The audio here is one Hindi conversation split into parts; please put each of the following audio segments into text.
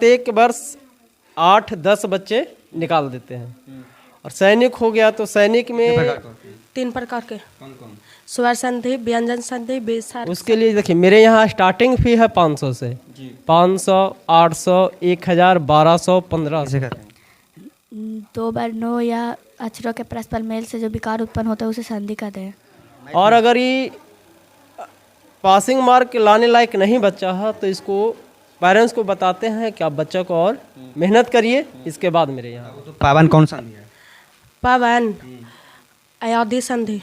एक वर्ष 8-10 बच्चे निकाल देते हैं। और सैनिक हो गया तो सैनिक में 3 प्रकार के स्वर संधि, व्यंजन संधि, विसर्ग। उसके लिए देखिए मेरे यहाँ स्टार्टिंग फी है 500 से 500, 800, 1000, 1200, 1500। 2 बार 9 या अक्षरों के परस्पर मेल से जो विकार उत्पन्न होता है उसे संधि कहते हैं। और अगर ये पासिंग मार्क लाने लायक नहीं बच्चा है तो इसको पेरेंट्स को बताते हैं कि आप बच्चा को और मेहनत करिए, इसके बाद मेरे यहाँ। तो पावन कौन सा है? पवन, अयादी संधि।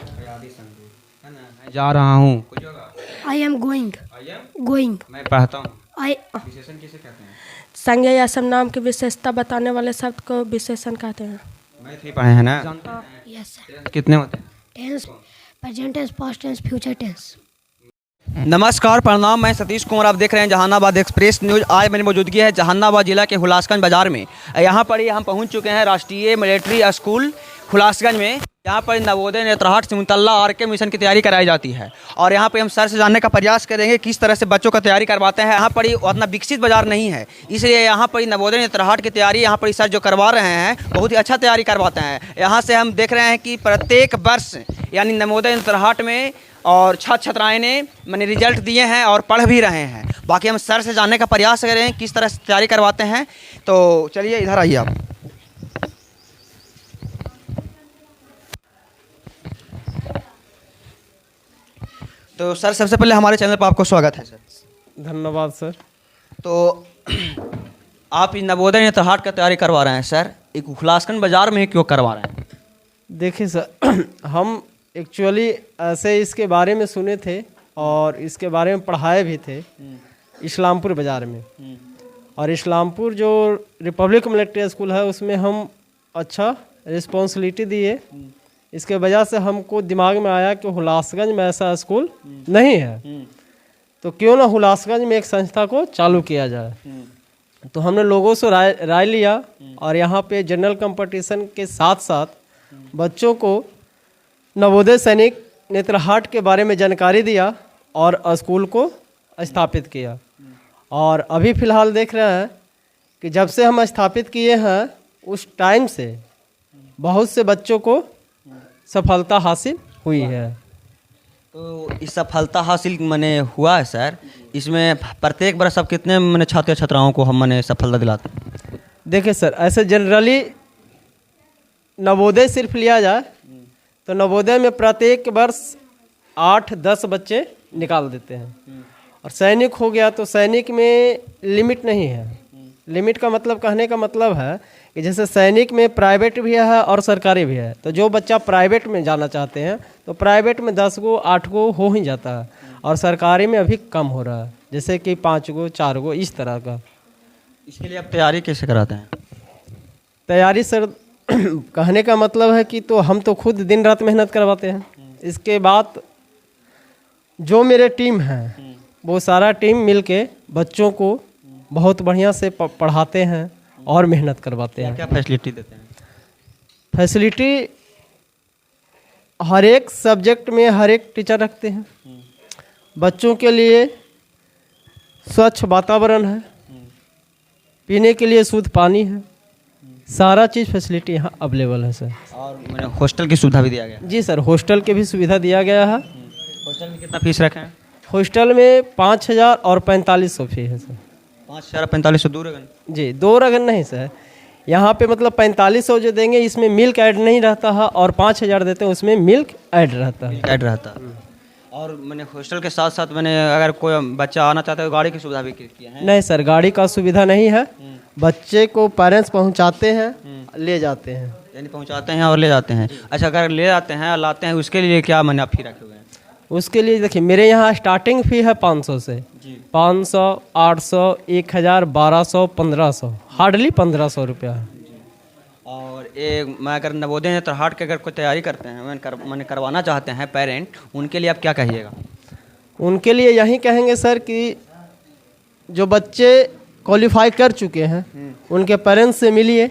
जा रहा हूँ। I am going. मैं पढ़ता हूँ। आई विशेषण किसे कहते हैं? संज्ञा या सर्वनाम की विशेषता बताने वाले शब्द को विशेषण कहते हैं। मैथ ही पढ़े हैं ना? Yes sir. कितने होते हैं? Tense, present tense, past tense, future tense. नमस्कार, प्रणाम। मैं सतीश कुमार, आप देख रहे हैं जहानाबाद एक्सप्रेस न्यूज़। आज मेरी मौजूदगी है जहानाबाद जिला के हुलासगंज बाजार में। यहाँ पर ही हम पहुँच चुके हैं राष्ट्रीय मिलिट्री स्कूल हुलासगंज में। यहाँ पर नवोदय नेत्रहाट से मुतल्ला आरके मिशन की तैयारी कराई जाती है और यहाँ पर हम सर से जानने का प्रयास करेंगे किस तरह से बच्चों का तैयारी करवाते हैं। यहाँ पर ही उतना विकसित बाजार नहीं है, इसलिए यहाँ पर नवोदय नेत्रहाट की तैयारी यहाँ पर सर जो करवा रहे हैं बहुत ही अच्छा तैयारी करवाते हैं। यहाँ से हम देख रहे हैं कि प्रत्येक वर्ष यानी नवोदय नेत्रहाट में और छात्र छात्राएं ने मैंने रिजल्ट दिए हैं और पढ़ भी रहे हैं। बाकी हम सर से जानने का प्रयास करें किस तरह से तैयारी करवाते हैं। तो चलिए इधर आइए आप। तो सर सबसे पहले हमारे चैनल पर आपको स्वागत है सर। धन्यवाद सर। तो आप नवोदय नेत्रहाट का तैयारी करवा रहे हैं सर, एक हुलासगंज बाजार में ही क्यों करवा रहे हैं? देखिए सर, हम एक्चुअली ऐसे इसके बारे में सुने थे और इसके बारे में पढ़ाए भी थे इस्लामपुर बाज़ार में। और इस्लामपुर जो रिपब्लिक मिलिट्री स्कूल है उसमें हम अच्छा रिस्पॉन्सिबिलिटी दिए। इसके वजह से हमको दिमाग में आया कि हुलासगंज में ऐसा स्कूल नहीं है, तो क्यों ना हुलासगंज में एक संस्था को चालू किया जाए। तो हमने लोगों से राय लिया और यहाँ पे जनरल कंपटीशन के साथ साथ बच्चों को नवोदय सैनिक नेत्रहाट के बारे में जानकारी दिया और स्कूल को स्थापित किया। और अभी फ़िलहाल देख रहे हैं कि जब से हम स्थापित किए हैं उस टाइम से बहुत से बच्चों को सफलता हासिल हुई है। तो इस सफलता हासिल मैंने हुआ है सर, इसमें प्रत्येक वर्ष अब कितने मैंने छात्र छात्राओं को हम मैंने सफलता दिलाते हैं? देखिए सर, ऐसे जनरली नवोदय सिर्फ लिया जाए तो नवोदय में प्रत्येक वर्ष 8-10 बच्चे निकाल देते हैं। और सैनिक हो गया तो सैनिक में लिमिट नहीं है। लिमिट का मतलब, कहने का मतलब है कि जैसे सैनिक में प्राइवेट भी है और सरकारी भी है, तो जो बच्चा प्राइवेट में जाना चाहते हैं तो प्राइवेट में 10 गो 8 गो हो ही जाता है और सरकारी में अभी कम हो रहा है, जैसे कि 5 गो 4 गो इस तरह का। इसके लिए आप तैयारी कैसे कराते हैं? तैयारी सर कहने का मतलब है कि तो हम तो खुद दिन रात मेहनत करवाते हैं। इसके बाद जो मेरे टीम है वो सारा टीम मिलके बच्चों को बहुत बढ़िया से पढ़ाते हैं और मेहनत करवाते हैं। क्या फैसिलिटी देते हैं? फैसिलिटी हर एक सब्जेक्ट में हर एक टीचर रखते हैं। बच्चों के लिए स्वच्छ वातावरण है, पीने के लिए शुद्ध पानी है, सारा चीज़ फैसिलिटी यहाँ अवेलेबल है सर। और मैंने हॉस्टल की सुविधा भी दिया गया? जी सर, हॉस्टल की भी सुविधा दिया गया है। हॉस्टल में कितना फीस रखे हैं? हॉस्टल में 5000 और 4500 फी है सर। 5000 4500 दूर है? जी, 2 रगन नहीं सर, यहाँ पे मतलब 4500 जो देंगे इसमें मिल्क ऐड नहीं रहता है और 5000 देते हैं उसमें मिल्क ऐड रहता है। ऐड रहता है। और मैंने हॉस्टल के साथ साथ मैंने अगर कोई बच्चा आना चाहता है तो गाड़ी की सुविधा भी किया है? नहीं सर, गाड़ी का सुविधा नहीं है। बच्चे को पेरेंट्स पहुंचाते हैं, ले जाते हैं। यानी पहुंचाते हैं और ले जाते हैं। अच्छा, अगर ले जाते हैं और लाते हैं उसके लिए क्या मैंने फी रखे हुए हैं? उसके लिए देखिए मेरे यहाँ स्टार्टिंग फ़ी है 500 से 500, 800, 1000, 1200, 1500, हार्डली 1500 रुपया है। और एक मैं अगर नवोदय नेत्रहाट की अगर कोई तैयारी करते हैं मैंने करवाना चाहते हैं पेरेंट, उनके लिए आप क्या कहिएगा? उनके लिए यही कहेंगे सर कि जो बच्चे क्वालिफाई कर चुके हैं उनके पेरेंट्स से मिलिए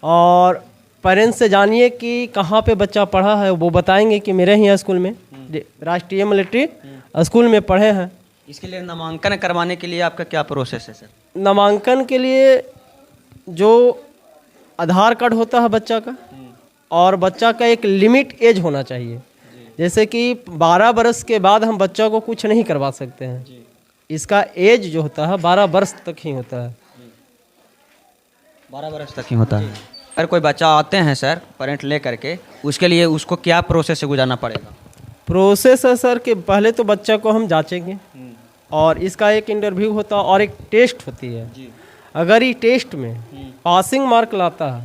और पेरेंट्स से जानिए कि कहाँ पे बच्चा पढ़ा है। वो बताएंगे कि मेरे ही स्कूल में राष्ट्रीय मिलिट्री स्कूल में पढ़े हैं इसके लिए नामांकन करवाने के लिए आपका क्या प्रोसेस है सर? नामांकन के लिए जो आधार कार्ड होता है बच्चा का, और बच्चा का एक लिमिट एज होना चाहिए। जैसे कि 12 वर्ष के बाद हम बच्चा को कुछ नहीं करवा सकते हैं। इसका एज जो होता है 12 वर्ष तक ही होता है। 12 वर्ष तक ही होता है। अगर कोई बच्चा आते हैं सर पेरेंट ले करके, उसके लिए उसको क्या प्रोसेस से गुजारना पड़ेगा? प्रोसेस है सर कि पहले तो बच्चा को हम जांचेंगे और इसका एक इंटरव्यू होता है और एक टेस्ट होती है। अगर ये टेस्ट में पासिंग मार्क लाता है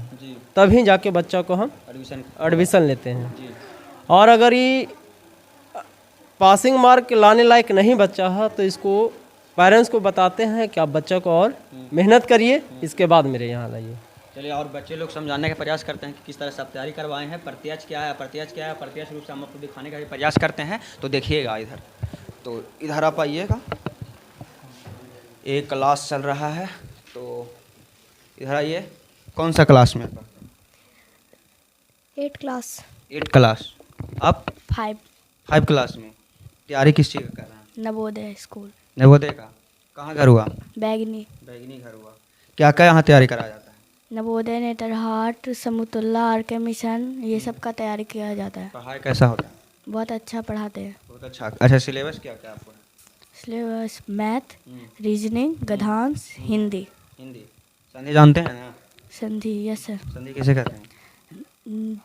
तभी जाके बच्चा को हम एडमिशन लेते हैं। और अगर ये पासिंग मार्क लाने लायक नहीं बच्चा है तो इसको पेरेंट्स को बताते हैं कि आप बच्चा को और मेहनत करिए, इसके बाद मेरे यहाँ लाइए। चलिए, और बच्चे लोग समझाने का प्रयास करते हैं कि किस तरह से आप तैयारी करवाए हैं, प्रत्यक्ष क्या है, अप्रत्यक्ष क्या है, प्रत्यक्ष रूप से हम आपको दिखाने का भी प्रयास करते हैं। तो देखिएगा इधर, तो इधर आप आइएगा, एक क्लास चल रहा है, तो इधर आइए। कौन सा क्लास में? 8 क्लास। 8 क्लास। आप 5 क्लास में तैयारी किस चीज़ का कर रहे हैं? नवोदय स्कूल। नवोदय का। कहाँ घर हुआ? बैगनी। बैगनी घर हुआ। क्या क्या यहाँ तैयारी कराया जाता है? नवोदय, नेतरहाट, समतुल्ला, आर के मिशन, ये सब का तैयारी किया जाता है। पढ़ाई कैसा होता है? बहुत अच्छा पढ़ाते हैं। बहुत अच्छा। अच्छा, सिलेबस क्या क्या आपको है? सिलेबस मैथ, रीजनिंग, गधांश, हिंदी। हिंदी। संधि जानते हैं ना? संधि, यस सर। संधि कैसे करते हैं?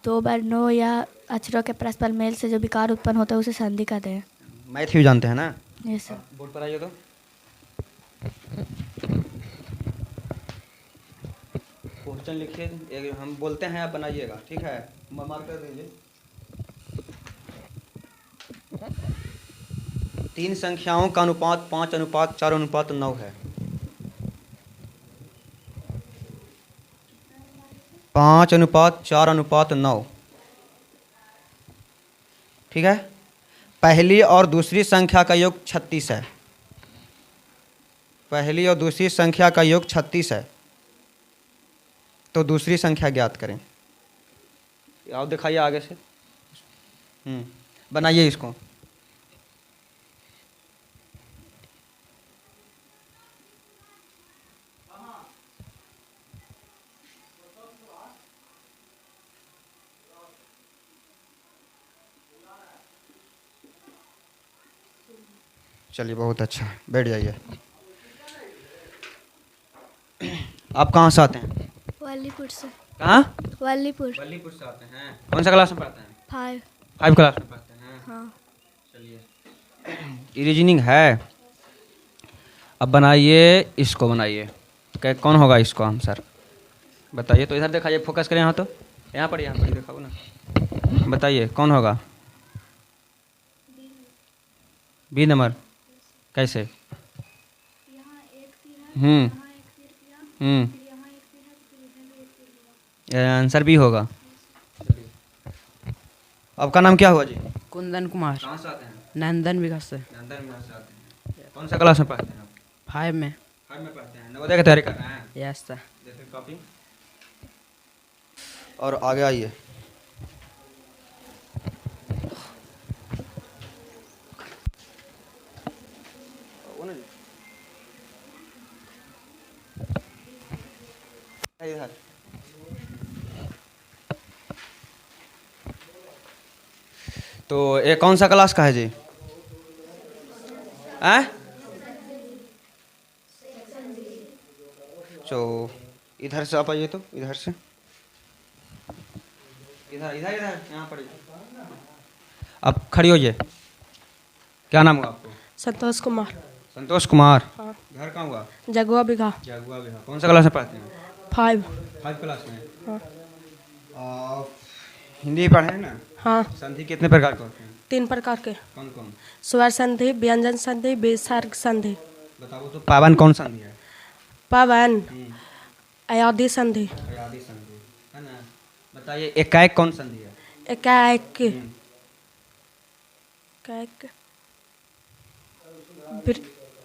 2 बार नो या अक्षरों के परस्पर मेल से जो विकार उत्पन्न होता है उसे संधि कहते हैं। मैथ भी जानते हैं ना? Yes sir. बोर्ड पर आइए तो। क्वेश्चन लिखिए, हम बोलते हैं, आप बनाइएगा, ठीक है? मार्क कर दीजिए। 3 संख्याओं का अनुपात 5:4:9 है। 5:4:9, ठीक है? पहली और दूसरी संख्या का योग 36 है। पहली और दूसरी संख्या का योग 36 है, तो दूसरी संख्या ज्ञात करें। आप दिखाइए आगे से। बनाइए इसको। चलिए, बहुत अच्छा, बैठ जाइए। आप कहाँ से आते हैं? वालीपुर से। कहाँ? वालीपुर। वलीपुर से आते हैं। कौन सा क्लास में पढ़ते हैं? 5 क्लास में पढ़ते हैं। हाँ। चलिए, रीजनिंग है। अब बनाइए, इसको बनाइए। कौन होगा इसको आंसर बताइए। तो इधर दिखाइए, फोकस करें। यहाँ तो यहाँ पर दिखाओ ना। बताइए कौन होगा? B number. कैसे? आंसर भी होगा। आपका नाम क्या हुआ जी? कुंदन कुमार। कहाँ से आते हैं? नंदन विकास से। नंदन विहार से आते हैं। कौन सा क्लास में पढ़ते हैं आप? 5 में। 5 में पढ़ते हैं। नवोदय की तैयारी कर रहे हैं? Yes sir. देखिए कॉपी, और आगे आइए। इधर तो ये कौन सा क्लास का है जी? तो इधर से आप आइए, तो इधर से, इधर इधर इधर यहाँ पर आप खड़ी होइए। क्या नाम हुआ आपको? संतोष कुमार। संतोष कुमार। हाँ। घर कहाँ हुआ? जगुआ बिघा। जगुआ बिहार। कौन सा क्लास में पढ़ते हैं? 5। 5 क्लास में। हाँ। आप हिंदी पढ़े हैं ना? हाँ। संधि कितने प्रकार के होते हैं? 3 प्रकार के। कौन कौन? स्वर संधि, व्यंजन संधि, विसर्ग संधि। बताओ तो। पावन कौन संधि है? पवन, अयाधि संधि। अयाधि संधि है ना? बताइए एकाएक कौन संधि है? एकाएक,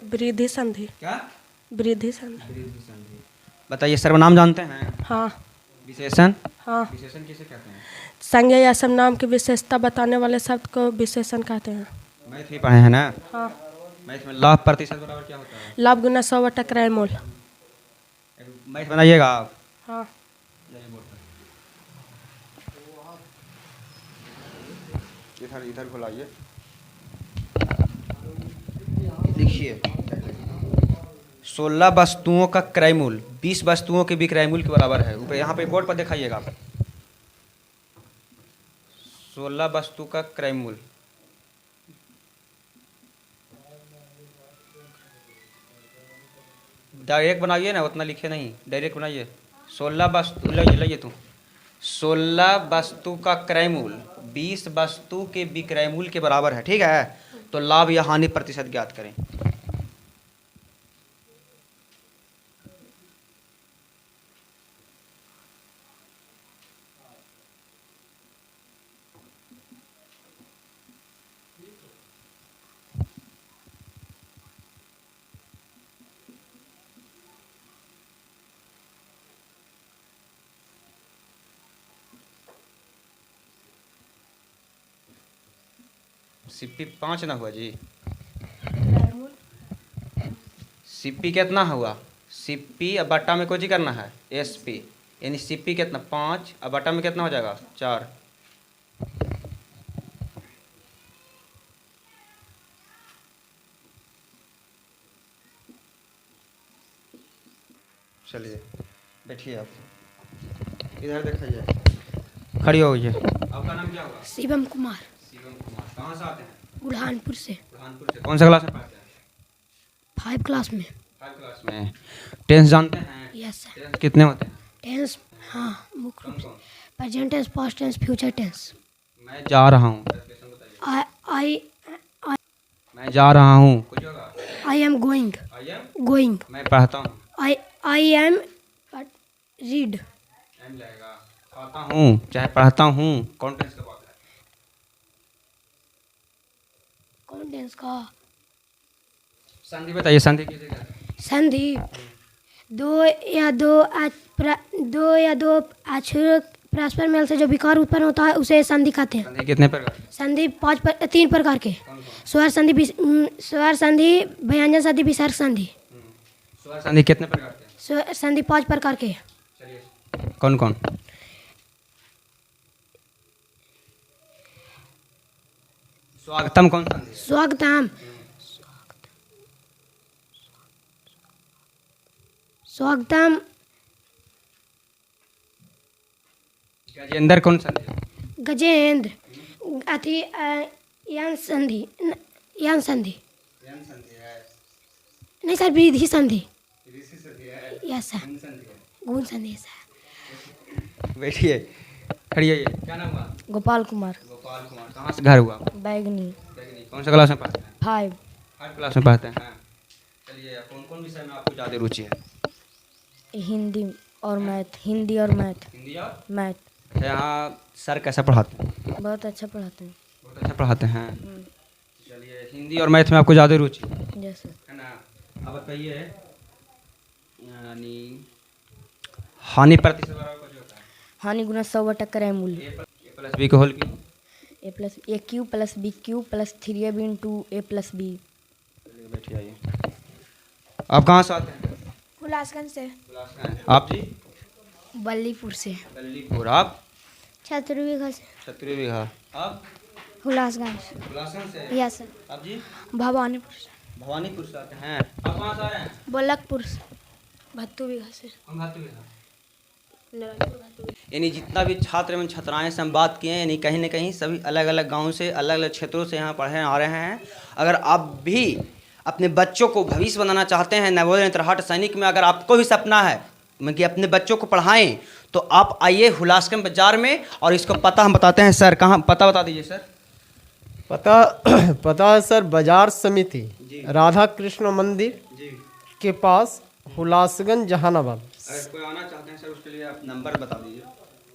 वृद्धि संधि। क्या? वृद्धि संधि। वृद्धि संधि। बताइए सर्वनाम जानते हैं? हाँ। विशेषण? हाँ। विशेषण किसे कहते हैं? संज्ञा या सर्वनाम की विशेषता बताने वाले शब्द को विशेषण कहते हैं। मैथ भी पढ़े हैं ना? हाँ। मैथ में लाभ प्रतिशत बराबर क्या होता है? लाभ गुना 100 बटा क्रय मूल। मैथ बनाइएगा आप। हाँ। इधर इधर खुलाइए, लिखिए 16 वस्तुओं का क्रय मूल्य 20 वस्तुओं के विक्रय मूल्य के बराबर है। ऊपर यहाँ पे बोर्ड पर दिखाइएगा आप। 16 वस्तु का क्रय मूल्य, डायरेक्ट बनाइए ना, उतना लिखे नहीं, डायरेक्ट बनाइए। 16 वस्तु लाइए तू 16 वस्तु का क्रय मूल्य 20 वस्तु के विक्रय मूल्य के बराबर है, ठीक है। तो लाभ या हानि प्रतिशत ज्ञात करें। सिप्पी 5 ना हुआ जी? सिप्पी कितना हुआ? सिप्पी अब बट्टा में कोई करना है एसपी, यानी सिप्पी कितना 5, अब बट्टा में कितना हो जाएगा 4। चलिए बैठिए आप, इधर देखिए, खड़ी हो गई। आपका नाम क्या हुआ? शिवम कुमार। शिवम कुमार। कहाँ से आते हैं? बुरहानपुर से। बुरहानपुर से। कौन सा क्लास में पढ़ते हैं? 5 क्लास में। 5 क्लास में। टेंस जानते हैं? Yes sir. टेंस कितने होते हैं? टेंस, हाँ, मुख्य रूप से कौन-कौन? Present tense, past tense, future tense. मैं जा रहा हूँ, आई मैं जा रहा हूँ, कुछ होगा? I am going. I am, going. मैं पढ़ता हूँ। I am read. एम लगेगा। खाता हूँ चाहे पढ़ता हूँ, कौन टेंस का बात है? कौन टेंस का? संधि बताइए, संधि किसे कहते हैं? संधि दो या दो अक्षर परस्पर मेल से जो विकार उत्पन्न होता है उसे संधि कहते हैं। संधि कितने प्रकार की? संधि 3 प्रकार के। स्वर संधि, स्वर संधि, व्यंजन संधि, विसर्ग संधि। स्वर संधि कितने प्रकार के? स्वर संधि 5 प्रकार के। चलिए, कौन कौन? स्वागतम कौन संधि? स्वागतम, स्वागतम। गजेंद्र कौन संधि? गजेंद्र अति यन संधि, यन संधि नहीं सर, विधि संधि। यस सर, गुण संधि सर। बैठिए, खड़ी होइए। क्या नाम हुआ? गोपाल कुमार। गोपाल कुमार। कहाँ से घर हुआ? बैगनी। कौन सा क्लास में पढ़ते हैं? 5। 5 क्लास में पढ़ते हैं। चलिए, कौन कौन विषय में आपको ज़्यादा रुचि है? हिंदी और मैथ। हिंदी और मैथ। हिंदी और मैथ। यहाँ सर कैसा पढ़ाते हैं? बहुत अच्छा पढ़ाते हैं। बहुत अच्छा पढ़ाते हैं। चलिए, हिंदी और मैथ में आपको ज़्यादा रुचि जैसे है ना? अब बताइए, यानी हानि प्रतिशत बराबर कुछ होता है? हानि गुना 100 बटा क्रय मूल्य। ए प्लस बी का whole cube. A cube plus B cube plus 3ab into A plus B. चलिए, बैठिए आइए। आप कहाँ से आते हैं? हुलासगंज से। आप जी? बल्लीपुर से। बल्लीपुर। आप? छतरवीघा से। छतरवीघा। आप? हुलासगंज। हुलासगंज से। Yes sir. आप जी? भवानीपुर से। भवानीपुर से आते हैं। आप कहाँ से आ रहे हैं? बोलकपुर से। भत्तू बीघा से। हम भातुवीघा। यानी जितना भी छात्र एवं छात्राएं से हम बात किए हैं, यानी कहीं ना कहीं सभी अलग अलग गांव से, अलग अलग क्षेत्रों से यहाँ पढ़ने आ रहे हैं। अगर आप भी अपने बच्चों को भविष्य बनाना चाहते हैं नवोदय नेत्रहाट सैनिक में, अगर आपको भी सपना है कि अपने बच्चों को पढ़ाएं, तो आप आइए हुलासगंज बाजार में। और इसको पता हम बताते हैं सर, कहाँ पता बता दीजिए सर। पता है सर, बाजार समिति राधा कृष्ण मंदिर के पास, हुलासगंज जहानाबाद। अगर कोई आना चाहते हैं सर, उसके लिए आप नंबर बता दीजिए।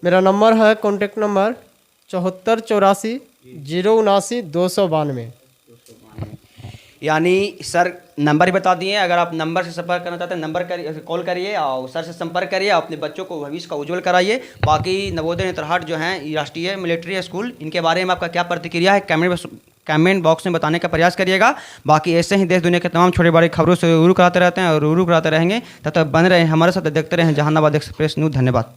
मेरा नंबर है, कॉन्टेक्ट नंबर 7484 079 292। यानी सर नंबर ही बता दिए। अगर आप नंबर से संपर्क करना चाहते हैं, नंबर करिए, कॉल करिए और सर से संपर्क करिए, अपने बच्चों को भविष्य का उज्जवल कराइए। बाकी नवोदय नेत्रहाट जो हैं, राष्ट्रीय मिलिट्री स्कूल, इनके बारे में आपका क्या प्रतिक्रिया है, कैमरे में कमेंट बॉक्स में बताने का प्रयास करिएगा। बाकी ऐसे ही देश दुनिया के तमाम छोटे बड़े खबरों से रूबरू कराते रहते हैं और रूबरू कराते रहेंगे। तब तक बन रहे हैं हमारे साथ, देखते रहें जहानाबाद एक्सप्रेस न्यूज़। धन्यवाद।